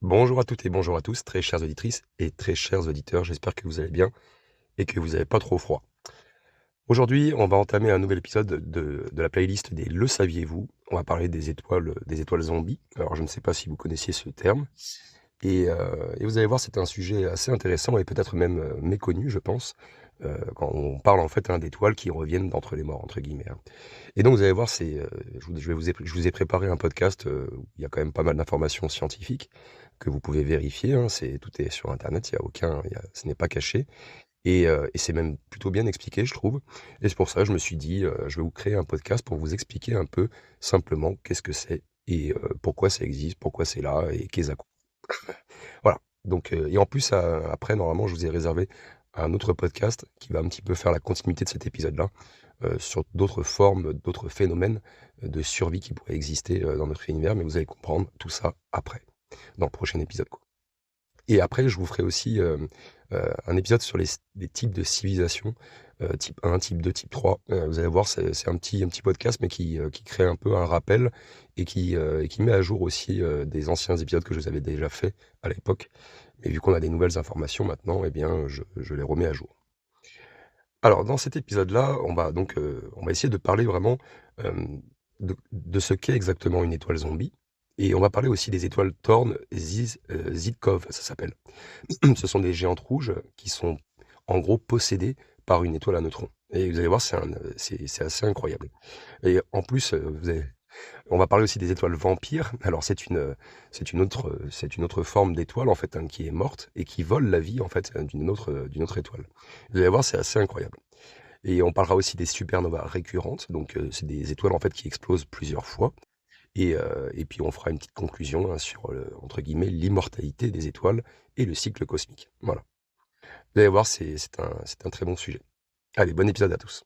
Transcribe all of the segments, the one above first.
Bonjour à toutes et bonjour à tous, très chères auditrices et très chers auditeurs, j'espère que vous allez bien et que vous n'avez pas trop froid. Aujourd'hui, on va entamer un nouvel épisode de la playlist des Le saviez-vous? On va parler des étoiles zombies. Alors je ne sais pas si vous connaissiez ce terme et vous allez voir, c'est un sujet assez intéressant et peut-être même, méconnu, je pense, quand on parle en fait, hein, d'étoiles qui reviennent «d'entre les morts» entre guillemets, hein. Et donc vous allez voir, je vous ai préparé un podcast, où il y a quand même pas mal d'informations scientifiques que vous pouvez vérifier, hein. Tout est sur internet, il y a ce n'est pas caché et c'est même plutôt bien expliqué, je trouve. Et c'est pour ça, je me suis dit, je vais vous créer un podcast pour vous expliquer un peu simplement qu'est-ce que c'est et pourquoi ça existe, pourquoi c'est là et qu'est-ce à quoi. Voilà, donc et en plus, après normalement, je vous ai réservé un autre podcast qui va un petit peu faire la continuité de cet épisode-là, sur d'autres formes, d'autres phénomènes, de survie qui pourraient exister, dans notre univers, mais vous allez comprendre tout ça après, dans le prochain épisode, quoi. Et après, je vous ferai aussi, un épisode sur les types de civilisation, type 1, type 2, type 3. Vous allez voir, c'est un petit podcast, mais qui crée un peu un rappel et qui met à jour aussi, des anciens épisodes que je vous avais déjà faits à l'époque. Mais vu qu'on a des nouvelles informations maintenant, eh bien, je les remets à jour. Alors dans cet épisode-là, on va essayer de parler vraiment, de ce qu'est exactement une étoile zombie et on va parler aussi des étoiles Thorne Zidkov, ça s'appelle. Ce sont des géantes rouges qui sont, en gros, possédées par une étoile à neutrons et vous allez voir, c'est assez incroyable et en plus, on va parler aussi des étoiles vampires. Alors c'est une autre forme d'étoile, en fait, hein, qui est morte et qui vole la vie, en fait, d'une autre étoile. Vous allez voir, c'est assez incroyable et on parlera aussi des supernovas récurrentes, donc c'est des étoiles, en fait, qui explosent plusieurs fois et puis on fera une petite conclusion, hein, sur, entre guillemets, «l'immortalité des étoiles et le cycle cosmique». Voilà. Vous allez voir, c'est un très bon sujet. Allez, bon épisode à tous.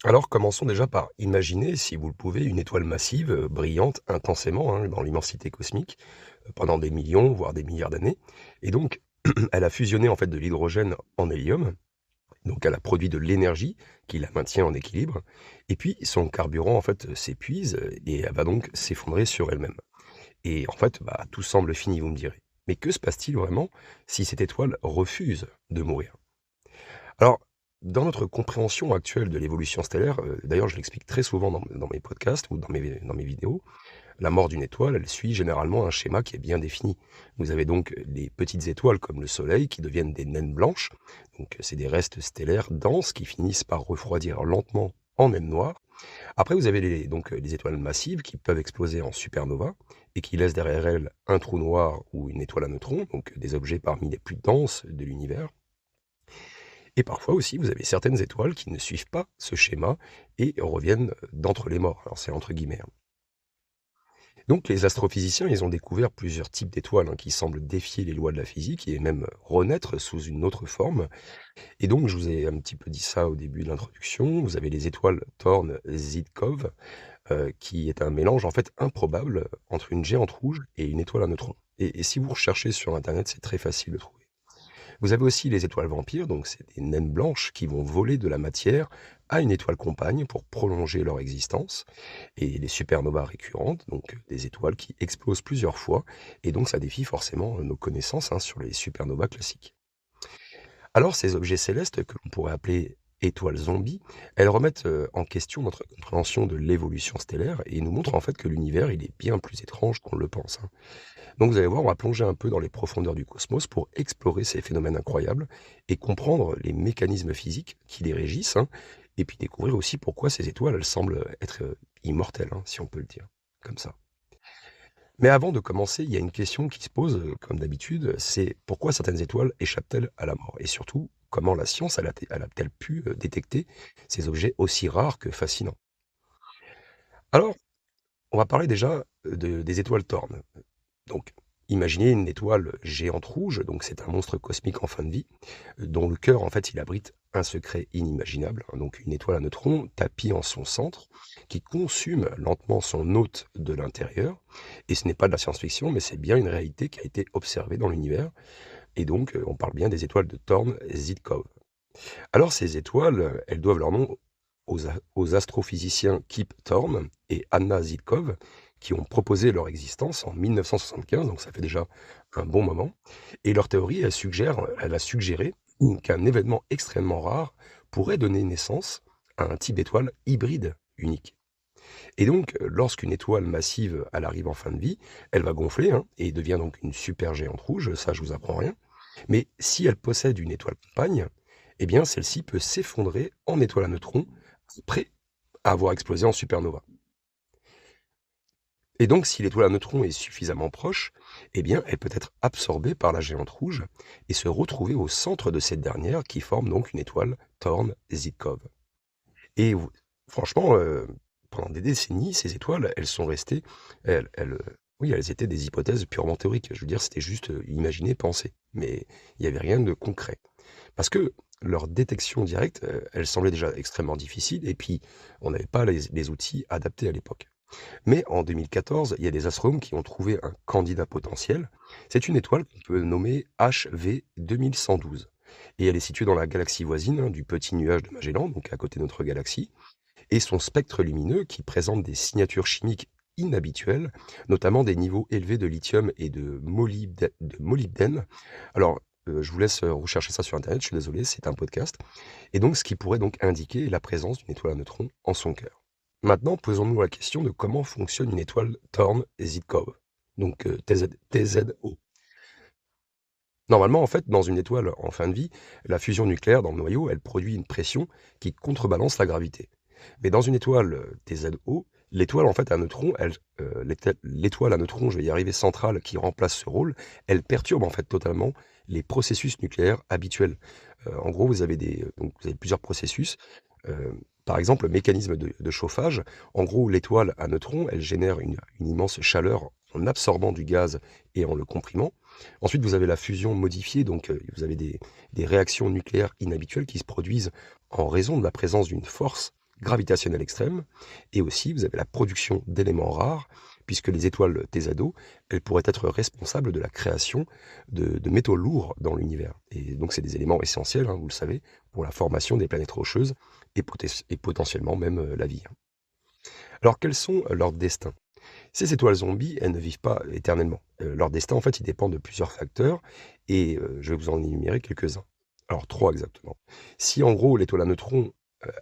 Alors commençons déjà par imaginer, si vous le pouvez, une étoile massive, brillante intensément, hein, dans l'immensité cosmique, pendant des millions, voire des milliards d'années et donc elle a fusionné, en fait, de l'hydrogène en hélium, donc elle a produit de l'énergie qui la maintient en équilibre et puis son carburant, en fait, s'épuise, et elle va donc s'effondrer sur elle-même et en fait, bah, tout semble fini, vous me direz. Mais que se passe-t-il vraiment si cette étoile refuse de mourir? Alors, dans notre compréhension actuelle de l'évolution stellaire, d'ailleurs je l'explique très souvent dans mes podcasts ou dans mes vidéos, la mort d'une étoile, elle suit généralement un schéma qui est bien défini. Vous avez donc les petites étoiles comme le Soleil qui deviennent des naines blanches, donc c'est des restes stellaires denses qui finissent par refroidir lentement en naines noires. Après vous avez les étoiles massives qui peuvent exploser en supernova et qui laissent derrière elles un trou noir ou une étoile à neutrons, donc des objets parmi les plus denses de l'univers. Et parfois aussi, vous avez certaines étoiles qui ne suivent pas ce schéma et reviennent d'entre les morts. Alors c'est entre guillemets, hein. Donc les astrophysiciens, ils ont découvert plusieurs types d'étoiles, hein, qui semblent défier les lois de la physique et même renaître sous une autre forme. Et donc je vous ai un petit peu dit ça au début de l'introduction. Vous avez les étoiles Thorne-Zidkov, qui est un mélange en fait improbable entre une géante rouge et une étoile à neutrons. Et si vous recherchez sur internet, c'est très facile de trouver. Vous avez aussi les étoiles vampires, donc c'est des naines blanches qui vont voler de la matière à une étoile compagne pour prolonger leur existence. Et les supernovas récurrentes, donc des étoiles qui explosent plusieurs fois, et donc ça défie forcément nos connaissances, hein, sur les supernovas classiques. Alors ces objets célestes que l'on pourrait appeler étoiles zombies, elles remettent en question notre compréhension de l'évolution stellaire et nous montrent en fait que l'univers il est bien plus étrange qu'on le pense, hein. Donc vous allez voir, on va plonger un peu dans les profondeurs du cosmos pour explorer ces phénomènes incroyables et comprendre les mécanismes physiques qui les régissent, hein, et puis découvrir aussi pourquoi ces étoiles, elles semblent être immortelles, hein, si on peut le dire comme ça. Mais avant de commencer, il y a une question qui se pose, comme d'habitude, c'est pourquoi certaines étoiles échappent-elles à la mort? Et surtout, comment la science elle a-t-elle pu détecter ces objets aussi rares que fascinants? Alors, on va parler déjà des étoiles Thorne. Donc, imaginez une étoile géante rouge, donc c'est un monstre cosmique en fin de vie, dont le cœur, en fait, il abrite un secret inimaginable, hein, donc une étoile à neutrons tapie en son centre, qui consume lentement son hôte de l'intérieur. Et ce n'est pas de la science-fiction, mais c'est bien une réalité qui a été observée dans l'univers. Et donc, on parle bien des étoiles de Thorne-Zidkov. Alors, ces étoiles, elles doivent leur nom aux astrophysiciens Kip Thorne et Anna Zidkov, qui ont proposé leur existence en 1975, donc ça fait déjà un bon moment. Et leur théorie, elle a suggéré qu'un événement extrêmement rare pourrait donner naissance à un type d'étoile hybride unique. Et donc, lorsqu'une étoile massive, elle arrive en fin de vie, elle va gonfler, hein, et devient donc une supergéante rouge, ça je vous apprends rien. Mais si elle possède une étoile compagne, eh bien celle-ci peut s'effondrer en étoile à neutrons après avoir explosé en supernova. Et donc, si l'étoile à neutrons est suffisamment proche, eh bien, elle peut être absorbée par la géante rouge et se retrouver au centre de cette dernière qui forme donc une étoile Thorne-Zitkov. Et franchement, pendant des décennies, ces étoiles, elles sont restées, oui, elles étaient des hypothèses purement théoriques. Je veux dire, c'était juste imaginer, penser. Mais il n'y avait rien de concret. Parce que leur détection directe, elle semblait déjà extrêmement difficile, et puis on n'avait pas les outils adaptés à l'époque. Mais en 2014, il y a des astronomes qui ont trouvé un candidat potentiel. C'est une étoile qu'on peut nommer HV 2112. Et elle est située dans la galaxie voisine, hein, du petit nuage de Magellan, donc à côté de notre galaxie. Et son spectre lumineux, qui présente des signatures chimiques inhabituelles, notamment des niveaux élevés de lithium et de molybdène. Alors, je vous laisse rechercher ça sur Internet, je suis désolé, c'est un podcast. Et donc, ce qui pourrait donc indiquer la présence d'une étoile à neutrons en son cœur. Maintenant, posons-nous la question de comment fonctionne une étoile Thorne-Zitkov, donc TZO. Normalement, en fait, dans une étoile en fin de vie, la fusion nucléaire dans le noyau, elle produit une pression qui contrebalance la gravité. Mais dans une étoile TZO, l'étoile en fait à neutrons, l'étoile à neutrons, je vais y arriver, centrale qui remplace ce rôle, elle perturbe en fait totalement les processus nucléaires habituels. En gros, donc vous avez plusieurs processus. Par exemple, le mécanisme de chauffage, en gros, l'étoile à neutrons, elle génère une immense chaleur en absorbant du gaz et en le comprimant. Ensuite, vous avez la fusion modifiée, donc vous avez des réactions nucléaires inhabituelles qui se produisent en raison de la présence d'une force gravitationnelle extrême. Et aussi, vous avez la production d'éléments rares, puisque les étoiles TZO, elles pourraient être responsables de la création de métaux lourds dans l'univers. Et donc, c'est des éléments essentiels, hein, vous le savez, pour la formation des planètes rocheuses et potentiellement même la vie, hein. Alors, quels sont leurs destins? Ces étoiles zombies, elles ne vivent pas éternellement. Leur destin, en fait, il dépend de plusieurs facteurs et je vais vous en énumérer quelques-uns. Alors 3 exactement. Si en gros l'étoile à neutrons,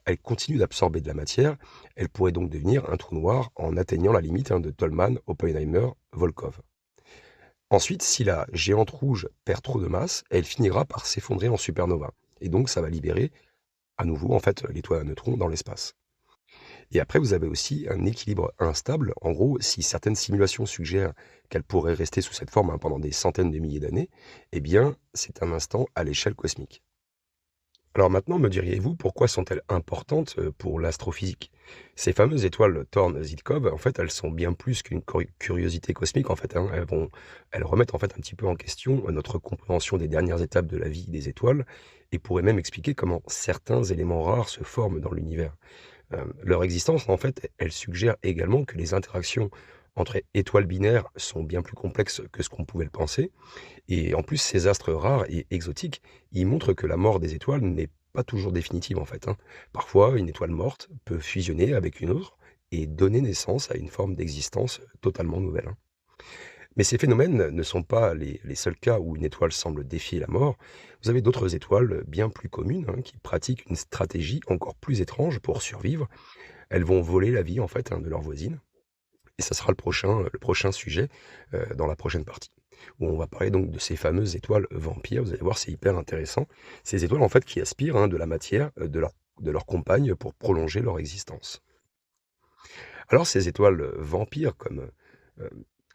elle continue d'absorber de la matière, elle pourrait donc devenir un trou noir en atteignant la limite, hein, de Tolman, Oppenheimer, Volkov. Ensuite, si la géante rouge perd trop de masse, elle finira par s'effondrer en supernova et donc ça va libérer à nouveau, en fait, l'étoile à neutrons dans l'espace. Et après, vous avez aussi un équilibre instable. En gros, si certaines simulations suggèrent qu'elle pourrait rester sous cette forme, hein, pendant des centaines de milliers d'années, eh bien, c'est un instant à l'échelle cosmique. Alors maintenant, me diriez-vous, pourquoi sont-elles importantes pour l'astrophysique? Ces fameuses étoiles Thorne-Zitkov, en fait, elles sont bien plus qu'une curiosité cosmique, en fait, hein. Elles remettent en fait un petit peu en question notre compréhension des dernières étapes de la vie des étoiles et pourraient même expliquer comment certains éléments rares se forment dans l'univers. Leur existence, en fait, elle suggère également que les interactions entre étoiles binaires sont bien plus complexes que ce qu'on pouvait le penser. Et en plus, ces astres rares et exotiques, ils montrent que la mort des étoiles n'est pas toujours définitive, en fait, hein. Parfois, une étoile morte peut fusionner avec une autre et donner naissance à une forme d'existence totalement nouvelle, hein. Mais ces phénomènes ne sont pas les seuls cas où une étoile semble défier la mort. Vous avez d'autres étoiles bien plus communes, hein, qui pratiquent une stratégie encore plus étrange pour survivre. Elles vont voler la vie en fait, hein, de leurs voisines. Et ça sera le prochain sujet dans la prochaine partie, où on va parler donc de ces fameuses étoiles vampires. Vous allez voir, c'est hyper intéressant. Ces étoiles en fait qui aspirent, hein, de la matière de leur compagne pour prolonger leur existence. Alors ces étoiles vampires, comme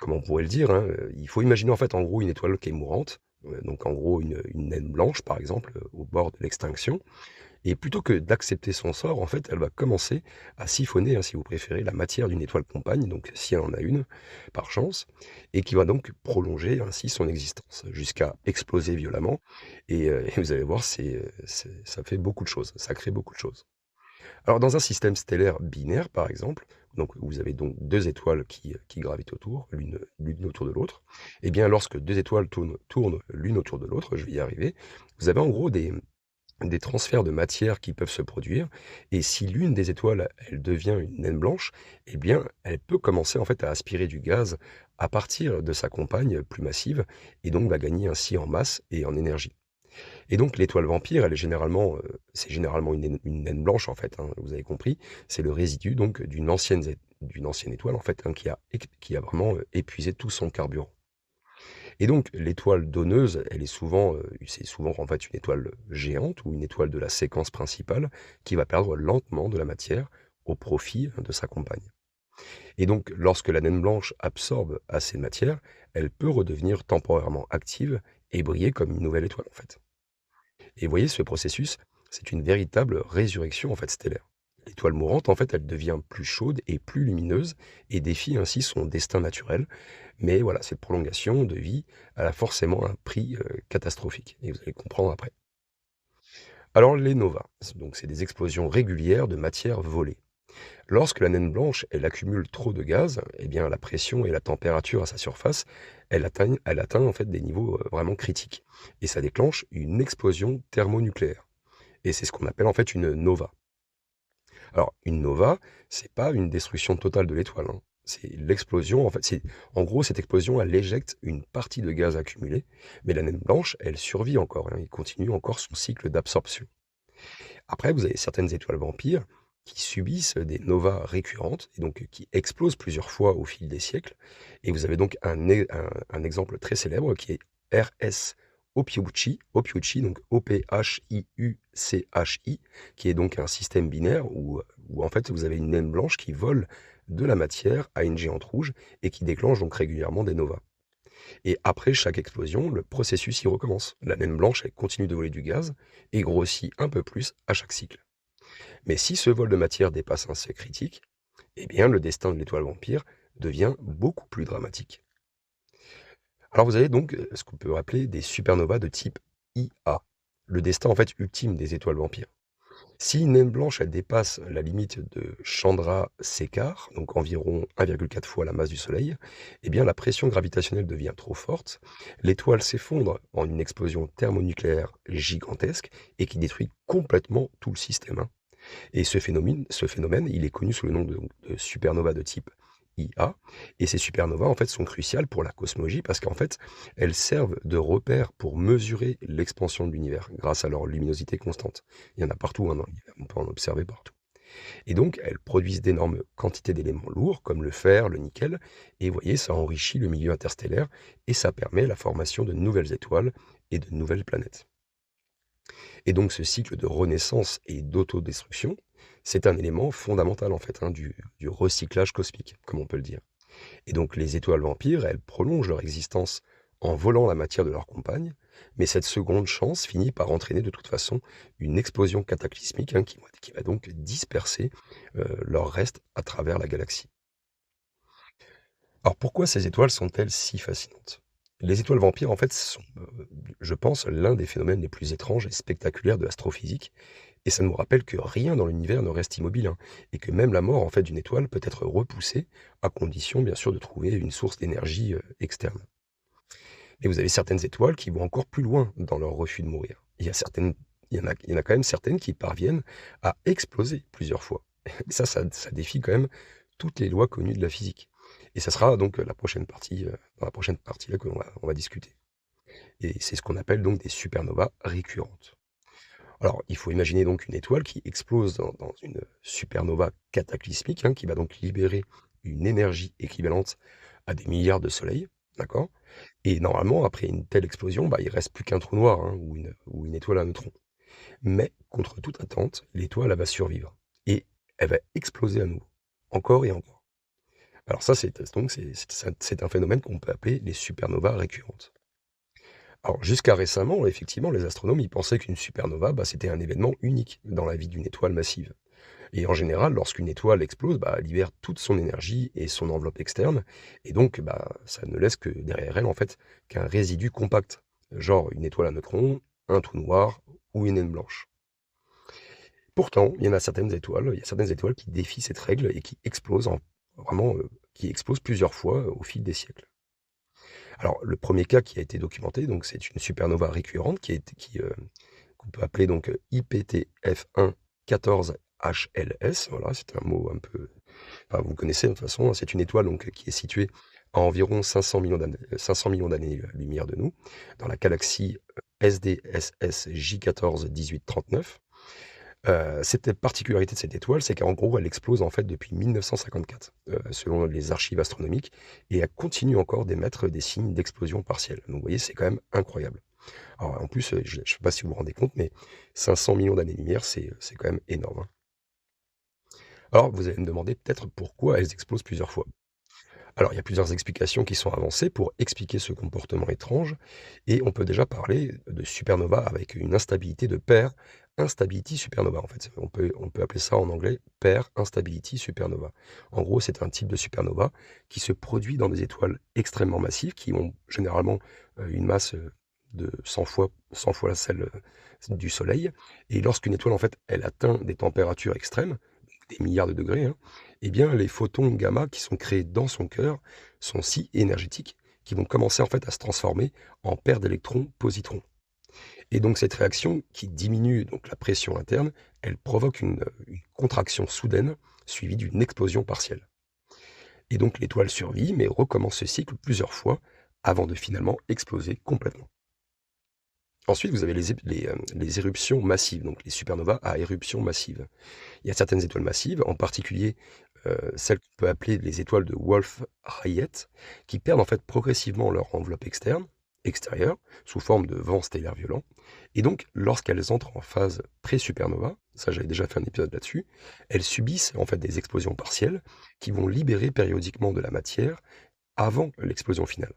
on pourrait le dire, hein, il faut imaginer en fait en gros une étoile qui est mourante, donc en gros une naine blanche par exemple, au bord de l'extinction. Et plutôt que d'accepter son sort, en fait, elle va commencer à siphonner, hein, si vous préférez, la matière d'une étoile compagne, donc si elle en a une, par chance, et qui va donc prolonger ainsi son existence, jusqu'à exploser violemment. Et vous allez voir, ça fait beaucoup de choses, ça crée beaucoup de choses. Alors dans un système stellaire binaire, par exemple, donc vous avez donc 2 étoiles qui gravitent autour, l'une autour de l'autre. Et bien lorsque 2 étoiles tournent l'une autour de l'autre, je vais y arriver, vous avez en gros des transferts de matière qui peuvent se produire et si l'une des étoiles, elle devient une naine blanche, eh bien, elle peut commencer en fait à aspirer du gaz à partir de sa compagne plus massive et donc va gagner ainsi en masse et en énergie. Et donc l'étoile vampire, elle est généralement, c'est généralement une naine blanche en fait, hein, vous avez compris. C'est le résidu donc d'une ancienne étoile en fait, hein, qui a vraiment, épuisé tout son carburant. Et donc l'étoile donneuse, c'est souvent en fait une étoile géante ou une étoile de la séquence principale qui va perdre lentement de la matière au profit de sa compagne. Et donc lorsque la naine blanche absorbe assez de matière, elle peut redevenir temporairement active et briller comme une nouvelle étoile en fait. Et vous voyez, ce processus, c'est une véritable résurrection en fait stellaire. L'étoile mourante, en fait, elle devient plus chaude et plus lumineuse et défie ainsi son destin naturel. Mais voilà, cette prolongation de vie, elle a forcément un prix catastrophique. Et vous allez comprendre après. Alors les novas, donc c'est des explosions régulières de matière volée. Lorsque la naine blanche, elle accumule trop de gaz, eh bien la pression et la température à sa surface, elle atteint en fait des niveaux vraiment critiques. Et ça déclenche une explosion thermonucléaire. Et c'est ce qu'on appelle en fait une nova. Alors, une nova, c'est pas une destruction totale de l'étoile, hein. C'est l'explosion, en fait, en gros, cette explosion, elle éjecte une partie de gaz accumulé, mais la naine blanche, elle survit encore, hein, il continue encore son cycle d'absorption. Après, vous avez certaines étoiles vampires qui subissent des novas récurrentes et donc qui explosent plusieurs fois au fil des siècles. Et vous avez donc un exemple très célèbre qui est RS Ophiuchi, donc Ophiuchi, qui est donc un système binaire où en fait vous avez une naine blanche qui vole de la matière à une géante rouge et qui déclenche donc régulièrement des novas. Et après chaque explosion, le processus y recommence. La naine blanche, elle continue de voler du gaz et grossit un peu plus à chaque cycle. Mais si ce vol de matière dépasse un seuil critique, eh bien le destin de l'étoile vampire devient beaucoup plus dramatique. Alors vous avez donc ce qu'on peut appeler des supernovas de type IA, le destin en fait ultime des étoiles vampires. Si une naine blanche elle dépasse la limite de Chandra-Sekhar, donc environ 1,4 fois la masse du Soleil, eh bien la pression gravitationnelle devient trop forte, l'étoile s'effondre en une explosion thermonucléaire gigantesque et qui détruit complètement tout le système, hein. Et ce phénomène, il est connu sous le nom de supernova de type IA. Et ces supernovas, en fait, sont cruciales pour la cosmologie parce qu'en fait, elles servent de repère pour mesurer l'expansion de l'univers grâce à leur luminosité constante. Il y en a partout, hein, dans l'univers, on peut en observer partout. Et donc, elles produisent d'énormes quantités d'éléments lourds comme le fer, le nickel. Et vous voyez, ça enrichit le milieu interstellaire et ça permet la formation de nouvelles étoiles et de nouvelles planètes. Et donc ce cycle de renaissance et d'autodestruction, c'est un élément fondamental en fait, hein, du recyclage cosmique, comme on peut le dire. Et donc les étoiles vampires, elles prolongent leur existence en volant la matière de leur compagne, mais cette seconde chance finit par entraîner de toute façon une explosion cataclysmique, hein, qui va donc disperser leur reste à travers la galaxie. Alors pourquoi ces étoiles sont-elles si fascinantes? Les étoiles vampires, en fait, sont, je pense, l'un des phénomènes les plus étranges et spectaculaires de l'astrophysique. Et ça nous rappelle que rien dans l'univers ne reste immobile, hein, et que même la mort, en fait, d'une étoile peut être repoussée, à condition, bien sûr, de trouver une source d'énergie externe. Et vous avez certaines étoiles qui vont encore plus loin dans leur refus de mourir. Il y en a quand même certaines qui parviennent à exploser plusieurs fois. Et ça défie quand même toutes les lois connues de la physique. Et ça sera donc dans la prochaine partie là que on va discuter. Et c'est ce qu'on appelle donc des supernovas récurrentes. Alors, il faut imaginer donc une étoile qui explose dans une supernova cataclysmique, hein, qui va donc libérer une énergie équivalente à des milliards de soleils, d'accord? Et normalement, après une telle explosion, bah, il reste plus qu'un trou noir, hein, ou une étoile à neutrons. Mais contre toute attente, l'étoile, elle va survivre et elle va exploser à nouveau, encore et encore. Alors ça, c'est un phénomène qu'on peut appeler les supernovas récurrentes. Alors jusqu'à récemment, effectivement, les astronomes, ils pensaient qu'une supernova, bah, c'était un événement unique dans la vie d'une étoile massive. Et en général, lorsqu'une étoile explose, bah, elle libère toute son énergie et son enveloppe externe, et donc bah, ça ne laisse que derrière elle, en fait, qu'un résidu compact, genre une étoile à neutrons, un trou noir ou une naine blanche. Pourtant, il y a certaines étoiles qui défient cette règle et qui explosent vraiment, qui explosent plusieurs fois au fil des siècles. Alors, le premier cas qui a été documenté, donc c'est une supernova récurrente qu'on peut appeler donc IPTF1 14HLS. Voilà, c'est un mot un peu, enfin, vous connaissez de toute façon, hein. C'est une étoile donc qui est située à environ 500 millions d'années-lumière de nous, dans la galaxie SDSS J14-1839. Cette particularité de cette étoile, c'est qu'en gros, elle explose en fait depuis 1954, selon les archives astronomiques, et elle continue encore d'émettre des signes d'explosion partielle. Donc vous voyez, c'est quand même incroyable. Alors en plus, je ne sais pas si vous vous rendez compte, mais 500 millions d'années-lumière, c'est quand même énorme, hein. Alors vous allez me demander peut-être pourquoi elles explosent plusieurs fois. Alors, il y a plusieurs explications qui sont avancées pour expliquer ce comportement étrange, et on peut déjà parler de supernova avec une instabilité de pair, instability supernova en fait. On peut appeler ça en anglais pair instability supernova. En gros, c'est un type de supernova qui se produit dans des étoiles extrêmement massives qui ont généralement une masse de 100 fois celle du Soleil. Et lorsqu'une étoile, en fait, elle atteint des températures extrêmes, des milliards de degrés, hein, eh bien, les photons gamma qui sont créés dans son cœur sont si énergétiques qu'ils vont commencer en fait à se transformer en paires d'électrons-positrons. Et donc cette réaction qui diminue donc la pression interne, elle provoque une contraction soudaine suivie d'une explosion partielle. Et donc l'étoile survit mais recommence ce cycle plusieurs fois avant de finalement exploser complètement. Ensuite, vous avez les éruptions massives, donc les supernovas à éruption massive. Il y a certaines étoiles massives, en particulier, celles qu'on peut appeler les étoiles de Wolf-Rayet, qui perdent en fait progressivement leur enveloppe extérieure, sous forme de vent stellaire violent. Et donc, lorsqu'elles entrent en phase pré-supernova, ça j'avais déjà fait un épisode là-dessus, elles subissent en fait des explosions partielles qui vont libérer périodiquement de la matière avant l'explosion finale.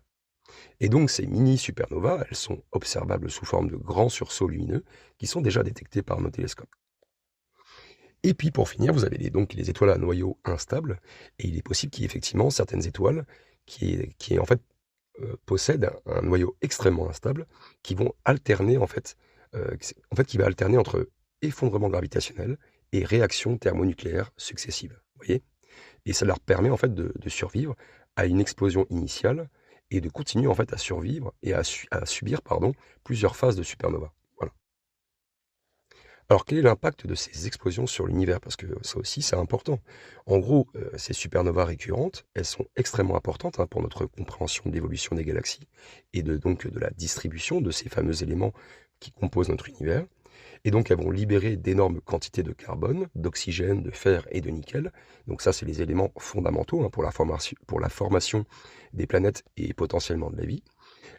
Et donc ces mini-supernovas, elles sont observables sous forme de grands sursauts lumineux qui sont déjà détectés par nos télescopes. Et puis pour finir, vous avez donc les étoiles à noyau instable, et il est possible qu'il y ait effectivement certaines étoiles qui en fait possèdent un noyau extrêmement instable, qui vont alterner qui va alterner entre effondrement gravitationnel et réactions thermonucléaires successives. Vous voyez? Et ça leur permet en fait de survivre à une explosion initiale et de continuer en fait à survivre et à subir pardon, plusieurs phases de supernova. Voilà. Alors quel est l'impact de ces explosions sur l'univers? Parce que ça aussi c'est important. En gros, ces supernovas récurrentes, elles sont extrêmement importantes, hein, pour notre compréhension de l'évolution des galaxies et de la distribution de ces fameux éléments qui composent notre univers. Et donc elles vont libérer d'énormes quantités de carbone, d'oxygène, de fer et de nickel. Donc ça, c'est les éléments fondamentaux, hein, pour la formation des planètes et potentiellement de la vie.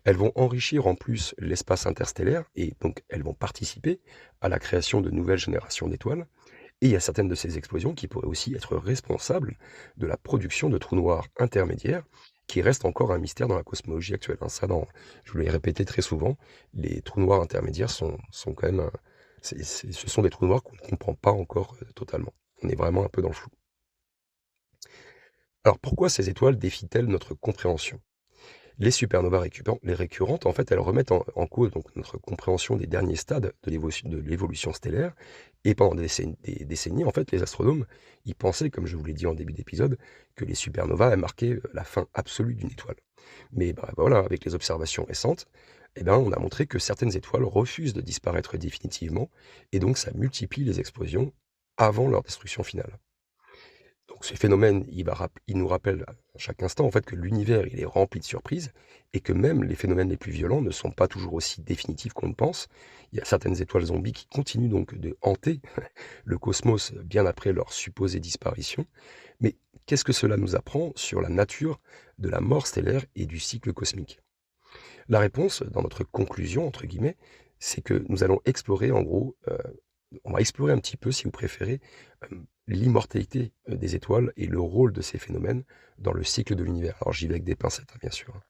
Elles vont enrichir en plus l'espace interstellaire et donc elles vont participer à la création de nouvelles générations d'étoiles. Et il y a certaines de ces explosions qui pourraient aussi être responsables de la production de trous noirs intermédiaires, qui restent encore un mystère dans la cosmologie actuelle, hein. Je vous l'ai répété très souvent, les trous noirs intermédiaires sont quand même, ce sont des trous noirs qu'on ne comprend pas encore totalement. On est vraiment un peu dans le flou. Alors pourquoi ces étoiles défient-elles notre compréhension? Les supernovas les récurrentes, en fait, elles remettent en cause donc notre compréhension des derniers stades de l'évolution stellaire. Et pendant des décennies, en fait, les astronomes, ils pensaient, comme je vous l'ai dit en début d'épisode, que les supernovas avaient marqué la fin absolue d'une étoile. Mais bah, voilà, avec les observations récentes, eh ben, on a montré que certaines étoiles refusent de disparaître définitivement, et donc ça multiplie les explosions avant leur destruction finale. Donc ce phénomène, il nous rappelle à chaque instant en fait que l'univers il est rempli de surprises et que même les phénomènes les plus violents ne sont pas toujours aussi définitifs qu'on le pense. Il y a certaines étoiles zombies qui continuent donc de hanter le cosmos bien après leur supposée disparition. Mais qu'est-ce que cela nous apprend sur la nature de la mort stellaire et du cycle cosmique? La réponse, dans notre conclusion, entre guillemets, c'est que nous allons explorer en gros, on va explorer un petit peu, si vous préférez, l'immortalité, des étoiles et le rôle de ces phénomènes dans le cycle de l'univers. Alors j'y vais avec des pincettes, hein, bien sûr, hein.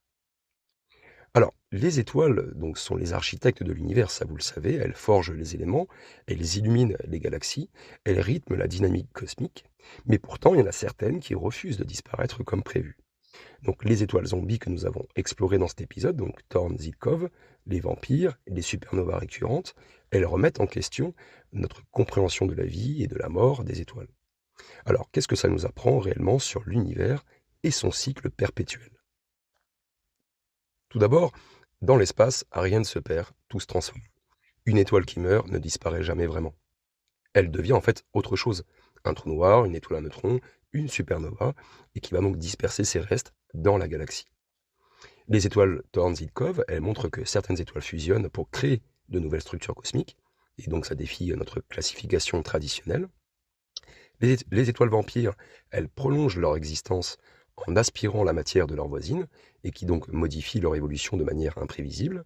Alors, les étoiles, donc, sont les architectes de l'univers, ça vous le savez, elles forgent les éléments, elles illuminent les galaxies, elles rythment la dynamique cosmique, mais pourtant il y en a certaines qui refusent de disparaître comme prévu. Donc les étoiles zombies que nous avons explorées dans cet épisode, donc Thorne-Zidkov, les vampires, les supernovas récurrentes, elles remettent en question notre compréhension de la vie et de la mort des étoiles. Alors qu'est-ce que ça nous apprend réellement sur l'univers et son cycle perpétuel? Tout d'abord, dans l'espace, rien ne se perd, tout se transforme. Une étoile qui meurt ne disparaît jamais vraiment. Elle devient en fait autre chose. Un trou noir, une étoile à neutrons, une supernova, et qui va donc disperser ses restes dans la galaxie. Les étoiles Thorne-Zidkov, elles montrent que certaines étoiles fusionnent pour créer de nouvelles structures cosmiques, et donc ça défie notre classification traditionnelle. Les étoiles vampires, elles prolongent leur existence en aspirant la matière de leurs voisines, et qui donc modifient leur évolution de manière imprévisible.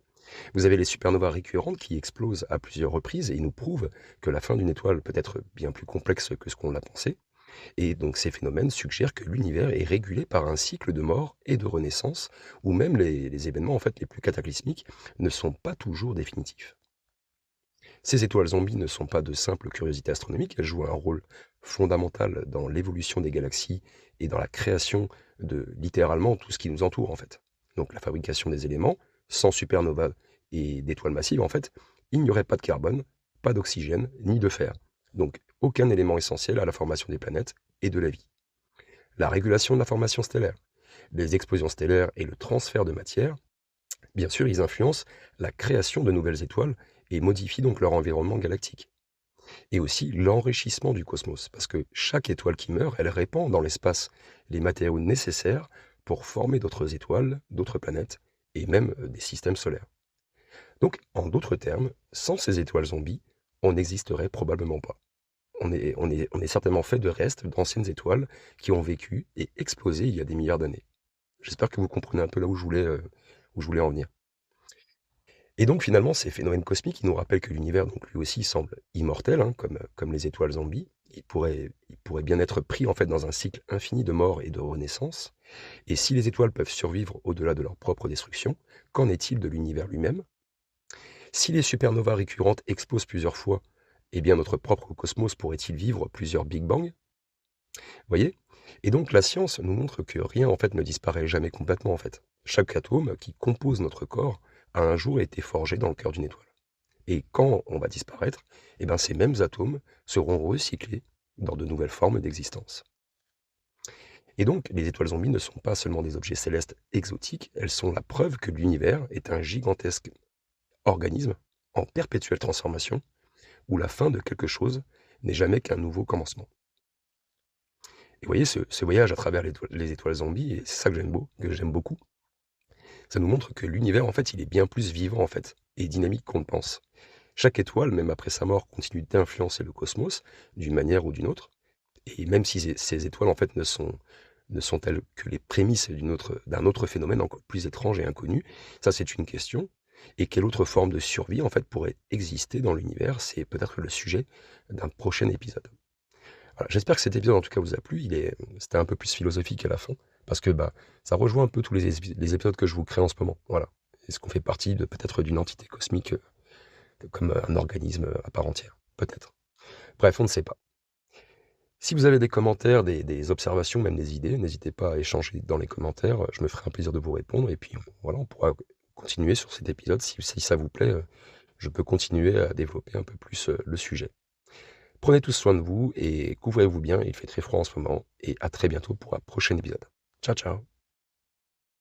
Vous avez les supernovas récurrentes qui explosent à plusieurs reprises et nous prouvent que la fin d'une étoile peut être bien plus complexe que ce qu'on l'a pensé. Et donc ces phénomènes suggèrent que l'univers est régulé par un cycle de mort et de renaissance, où même les événements en fait les plus cataclysmiques ne sont pas toujours définitifs. Ces étoiles zombies ne sont pas de simples curiosités astronomiques, elles jouent un rôle fondamental dans l'évolution des galaxies et dans la création de littéralement tout ce qui nous entoure en fait. Donc la fabrication des éléments, sans supernova et d'étoiles massives en fait, il n'y aurait pas de carbone, pas d'oxygène, ni de fer. Donc aucun élément essentiel à la formation des planètes et de la vie. La régulation de la formation stellaire, les explosions stellaires et le transfert de matière, bien sûr, ils influencent la création de nouvelles étoiles et modifient donc leur environnement galactique. Et aussi l'enrichissement du cosmos, parce que chaque étoile qui meurt, elle répand dans l'espace les matériaux nécessaires pour former d'autres étoiles, d'autres planètes, et même des systèmes solaires. Donc, en d'autres termes, sans ces étoiles zombies, on n'existerait probablement pas. On est certainement fait de restes d'anciennes étoiles qui ont vécu et explosé il y a des milliards d'années. J'espère que vous comprenez un peu là où je voulais en venir. Et donc finalement, ces phénomènes cosmiques, ils nous rappellent que l'univers, donc lui aussi, semble immortel, hein, comme les étoiles zombies. Il pourrait bien être pris en fait dans un cycle infini de mort et de renaissance. Et si les étoiles peuvent survivre au-delà de leur propre destruction, qu'en est-il de l'univers lui-même? Si les supernovas récurrentes explosent plusieurs fois, eh bien notre propre cosmos pourrait-il vivre plusieurs Big Bang? Voyez? Et donc la science nous montre que rien en fait ne disparaît jamais complètement en fait. Chaque atome qui compose notre corps a un jour été forgé dans le cœur d'une étoile. Et quand on va disparaître, eh ben ces mêmes atomes seront recyclés dans de nouvelles formes d'existence. Et donc les étoiles zombies ne sont pas seulement des objets célestes exotiques, elles sont la preuve que l'univers est un gigantesque organisme en perpétuelle transformation, où la fin de quelque chose n'est jamais qu'un nouveau commencement. Et vous voyez, ce voyage à travers les étoiles zombies, et c'est ça que j'aime beaucoup, ça nous montre que l'univers, en fait, il est bien plus vivant, en fait, et dynamique qu'on ne pense. Chaque étoile, même après sa mort, continue d'influencer le cosmos, d'une manière ou d'une autre, et même si ces étoiles, en fait, ne sont-elles que les prémices d'un autre phénomène encore plus étrange et inconnu, ça c'est une question. Et quelle autre forme de survie, en fait, pourrait exister dans l'univers? C'est peut-être le sujet d'un prochain épisode. Voilà, j'espère que cet épisode en tout cas vous a plu. C'était un peu plus philosophique à la fin, parce que bah, ça rejoint un peu tous les épisodes que je vous crée en ce moment. Voilà. Est-ce qu'on fait partie de peut-être d'une entité cosmique comme un organisme à part entière? Peut-être. Bref, on ne sait pas. Si vous avez des commentaires, des observations, même des idées, n'hésitez pas à échanger dans les commentaires. Je me ferai un plaisir de vous répondre. Et puis voilà, on pourra continuer sur cet épisode. Si ça vous plaît, je peux continuer à développer un peu plus le sujet. Prenez tous soin de vous et couvrez-vous bien, il fait très froid en ce moment, et à très bientôt pour un prochain épisode. Ciao ciao!